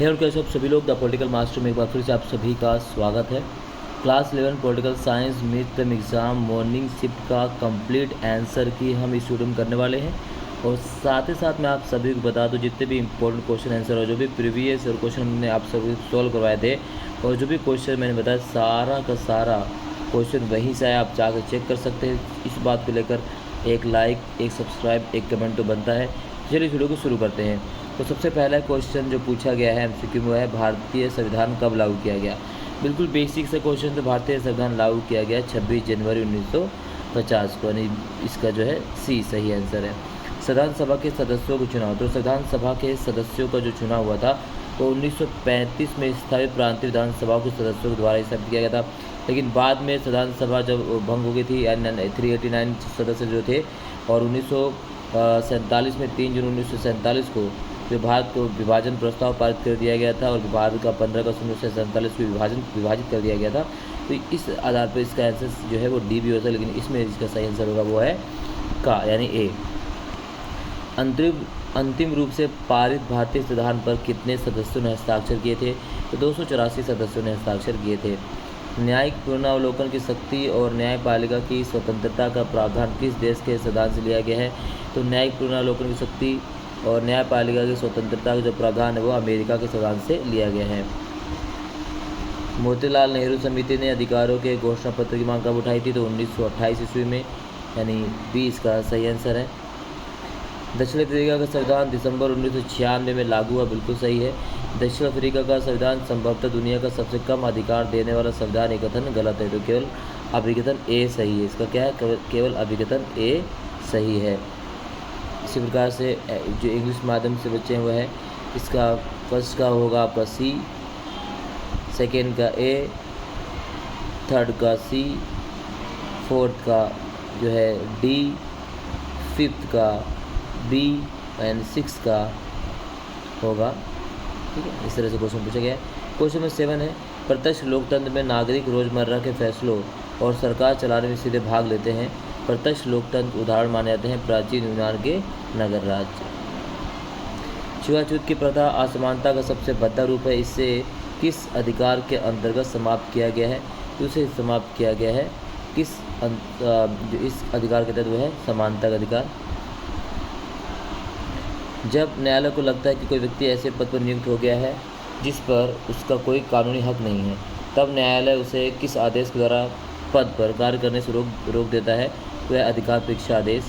है और कैसे आप सभी लोग द पॉलिटिकल मास्टर में एक बार फिर से आप सभी का स्वागत है। Class 11 political science mid term exam morning shift का कंप्लीट आंसर की हम स्टूडेंट करने वाले हैं। और साथ ही साथ मैं आप सभी को बता दूं, जितने भी इंपॉर्टेंट क्वेश्चन आंसर और जो भी प्रीवियस और क्वेश्चन हमने आप सभी सॉल्व करवाए थे और जो भी क्वेश्चन मैंने बताया सारा का सारा क्वेश्चन वहीं से आप जाकर चेक कर सकते हैं। इस बात को लेकर एक लाइक, एक सब्सक्राइब, एक कमेंट तो बनता है। चलिए वीडियो को शुरू करते हैं। तो सबसे पहला क्वेश्चन जो पूछा गया है एमसीक्यू में, वो है भारतीय संविधान कब लागू किया गया। बिल्कुल बेसिक से क्वेश्चन। तो भारतीय संविधान लागू किया गया 26 जनवरी 1950 को, यानी इसका जो है सी सही आंसर है। संविधान सभा के सदस्यों को चुनाव। तो संविधान सभा के सदस्यों का जो चुनाव हुआ था वो 1935 में स्थापित प्रांतीय विधानसभाओं के सदस्यों के द्वारा स्थापित किया गया था। लेकिन बाद में संविधान सभा जब भंग हो गई थी, 389 सदस्य जो थे, और 1947 में 3 जून 1947 को भारत को विभाजन प्रस्ताव पारित कर दिया गया था और भारत का 15 अगस्त 1947 को विभाजित कर दिया गया था। तो इस आधार पर इसका आंसर जो है वो डी भी होता है, लेकिन इसमें इसका सही आंसर होगा वो है का, यानी ए। अंतिम रूप से पारित भारतीय संविधान पर कितने सदस्यों ने हस्ताक्षर किए थे। तो 284 सदस्यों ने हस्ताक्षर किए थे। न्यायिक पुनरावलोकन की शक्ति और न्यायपालिका की स्वतंत्रता का प्रावधान किस देश के संविधान से लिया गया है। तो न्यायिक पुनरावलोकन की शक्ति और न्यायपालिका की स्वतंत्रता का जो प्रावधान है वो अमेरिका के संविधान से लिया गया है। मोतीलाल नेहरू समिति ने अधिकारों के घोषणा पत्र की मांग कब उठाई थी। तो 1928 ईस्वी में, यानी 20 का सही आंसर है। दक्षिण अफ्रीका का संविधान दिसंबर 1996 में लागू हुआ, बिल्कुल सही है। दक्षिण अफ्रीका का संविधान संभवतः दुनिया का सबसे कम अधिकार देने वाला संविधान, एक कथन गलत है। तो केवल अभिकथन ए सही है। इसका क्या है, केवल अभिकथन ए सही है। इसी प्रकार से जो इंग्लिश माध्यम से बच्चे हैं वो है, इसका फर्स्ट का होगा आपका सी, सेकेंड का ए, थर्ड का सी, फोर्थ का जो है डी, फिफ्थ का बी एंड 6 का होगा। ठीक है, इस तरह से क्वेश्चन पूछा गया है। क्वेश्चन नंबर 7 है, प्रत्यक्ष लोकतंत्र में नागरिक रोजमर्रा के फैसलों और सरकार चलाने में सीधे भाग लेते हैं। प्रत्यक्ष लोकतंत्र उदाहरण माने जाते हैं प्राचीन यूनान के नगर राज्य। छुआछूत की प्रथा असमानता का सबसे भद्दा रूप है। इससे किस अधिकार के अंतर्गत समाप्त किया गया है। तो उसे समाप्त किया गया है किस जो इस अधिकार के तहत वो है समानता का अधिकार। जब न्यायालय को लगता है कि कोई व्यक्ति ऐसे पद पर नियुक्त हो गया है जिस पर उसका कोई कानूनी हक नहीं है, तब न्यायालय उसे किस आदेश के द्वारा पद पर कार्य करने से रोक देता है। तो यह अधिकार परीक्षा आदेश।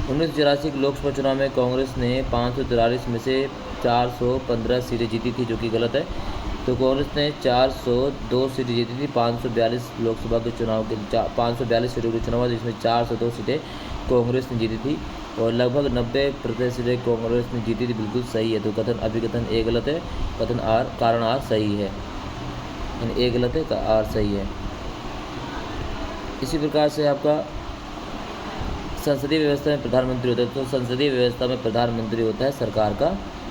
1984 के लोकसभा चुनाव में कांग्रेस ने 543 में से 415 सीटें जीती थी, जो कि गलत है। तो कांग्रेस ने 402 सीटें जीती थी 542 लोकसभा के चुनाव के 542 सीटों के चुनाव, जिसमें 402 सीटें कांग्रेस ने जीती थी और लगभग 90% सीटें कांग्रेस ने जीती थी, बिल्कुल सही है। तो कथन अभिकथन ए गलत है, कथन आर कारण आर सही है, यानी ए गलत है, आर सही है। इसी प्रकार से आपका संसदीय व्यवस्था में प्रधानमंत्री होता है। तो संसदीय व्यवस्था में प्रधानमंत्री होता है सरकार का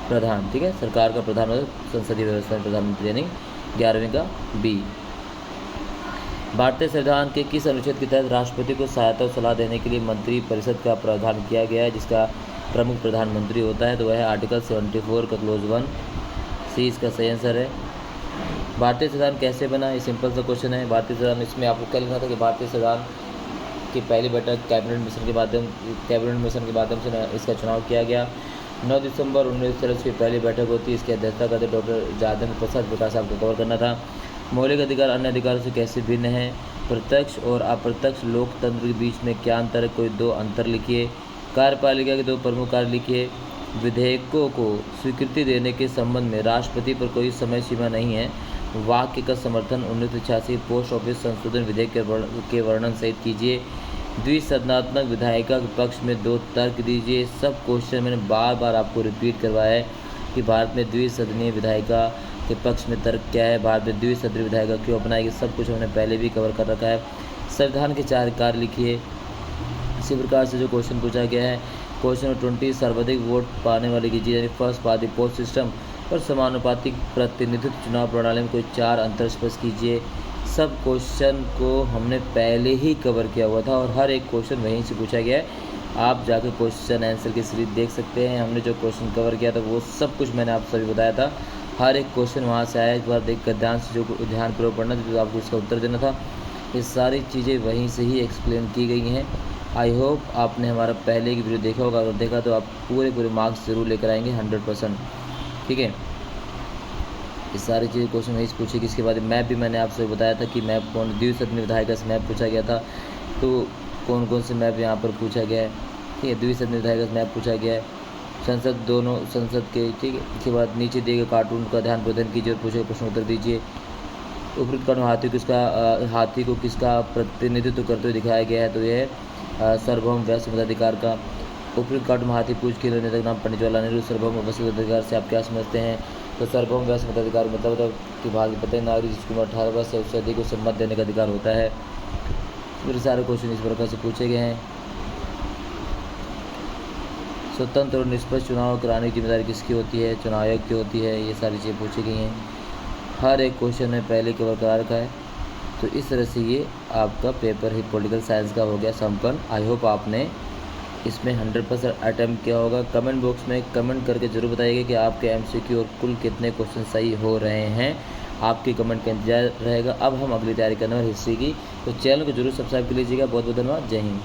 प्रधान। ठीक है, सरकार का प्रधान होता है संसदीय व्यवस्था में प्रधानमंत्री, यानी 11वीं का बी। भारतीय संविधान के किस अनुच्छेद के तहत राष्ट्रपति को सहायता और सलाह देने के लिए मंत्री परिषद का प्रावधान किया गया है, जिसका प्रमुख प्रधानमंत्री होता है। तो वह है आर्टिकल 74 का क्लोज 1, सी इसका सही आंसर है। भारतीय संविधान कैसे बना, ये सिंपल सा क्वेश्चन है। भारतीय संविधान, इसमें आपको क्या लिखना था कि भारतीय संविधान की पहली बैठक कैबिनेट मिशन के माध्यम से इसका चुनाव किया गया। 9 दिसंबर 1943 की पहली बैठक होती है। इसकी अध्यक्षता करते डॉक्टर राजेंद्र प्रसाद साहब को कवर करना था। मौलिक अधिकार अन्य अधिकारों से कैसे भिन्न है। प्रत्यक्ष और अप्रत्यक्ष लोकतंत्र के बीच में क्या अंतर है, कोई 2 अंतर लिखिए। कार्यपालिका के 2 प्रमुख कार्य लिखिए। विधेयकों को स्वीकृति देने के संबंध में राष्ट्रपति पर कोई समय सीमा नहीं है। वाक्य का समर्थन 1986 पोस्ट ऑफिस संशोधन विधेयक के वर्णन सहित कीजिए। द्विसदनात्मक विधायिका के पक्ष में 2 तर्क दीजिए। सब क्वेश्चन मैंने बार बार आपको रिपीट करवाया है कि भारत में द्विसदनीय विधायिका के पक्ष में तर्क क्या है, भारत में द्विसदनीय विधायिका क्यों अपनाएगी, सब कुछ हमने पहले भी कवर कर रखा है। संविधान के 4 कार्य लिखिए। इसी प्रकार से जो क्वेश्चन पूछा गया है, क्वेश्चन 20 सर्वाधिक वोट पाने वाले कीजिए, यानी फर्स्ट पार्टी पोस्ट सिस्टम और समानुपातिक प्रतिनिधित्व चुनाव प्रणाली में कोई 4 अंतर स्पष्ट कीजिए। सब क्वेश्चन को हमने पहले ही कवर किया हुआ था और हर एक क्वेश्चन वहीं से पूछा गया है। आप जाकर क्वेश्चन आंसर की सीरीज देख सकते हैं। हमने जो क्वेश्चन कवर किया था वो सब कुछ मैंने आप सभी बताया था। हर एक क्वेश्चन वहाँ से आया, एक बार देख कर ध्यान से जो ध्यानपूर्वक पढ़ना था, जो आपको इसका उत्तर देना था, ये सारी चीज़ें वहीं से ही एक्सप्लेन की गई हैं। आई होप आपने हमारा पहले की वीडियो देखा होगा, अगर देखा तो आप पूरे मार्क्स ज़रूर लेकर आएंगे 100%। ठीक है, ये सारी चीज़ें क्वेश्चन वहीं से पूछे। इसके बाद मैप भी मैंने आपसे बताया था कि मैप कौन, द्विसदनी विधायिका से मैप पूछा गया था, तो कौन कौन से मैप यहाँ पर पूछा गया है। ठीक है, द्विसदनी विधायिका से मैप पूछा गया है, संसद दोनों संसद के। ठीक है, इसके बाद नीचे दिए गए कार्टून का ध्यान प्रदान कीजिए और पूछे प्रश्न उत्तर दीजिए। उपरोक्त कार्टून हाथी को किसका प्रतिनिधित्व करते हुए दिखाया गया है, तो यह सार्वभौम वैश्य मताधिकार का। उपरोक्त कार्टून हाथी पूछ के नेता का नाम पंडित जवाहरलाल नेहरू। सार्वभौम वैश्य मताधिकार से आप क्या समझते हैं, तो सार्वभौम वैश्य मताधिकार मतलब होता है कि भारत के प्रत्येक नागरिक जिसकी उम्र 18 वर्ष से उससे अधिक उसे मत देने का अधिकार होता है। मेरे सारे क्वेश्चन इस प्रकार से पूछे गए हैं। स्वतंत्र और निष्पक्ष चुनाव कराने की जिम्मेदारी किसकी होती है, चुनाव आयोग की होती है। ये सारी चीज़ें पूछी गई हैं। हर एक क्वेश्चन में पहले कवर करा रखा है। तो इस तरह से ये आपका पेपर ही पॉलिटिकल साइंस का हो गया संपन्न। आई होप आपने इसमें 100% अटैम्प्ट किया होगा। कमेंट बॉक्स में कमेंट करके ज़रूर बताइएगा कि आपके एमसीक्यू और कुल कितने क्वेश्चन सही हो रहे हैं। आपके कमेंट का इंतजार रहेगा। अब हम अगली तैयारी करने वाले हिस्ट्री की, तो चैनल को जरूर सब्सक्राइब कर लीजिएगा। बहुत बहुत धन्यवाद। जय हिंद।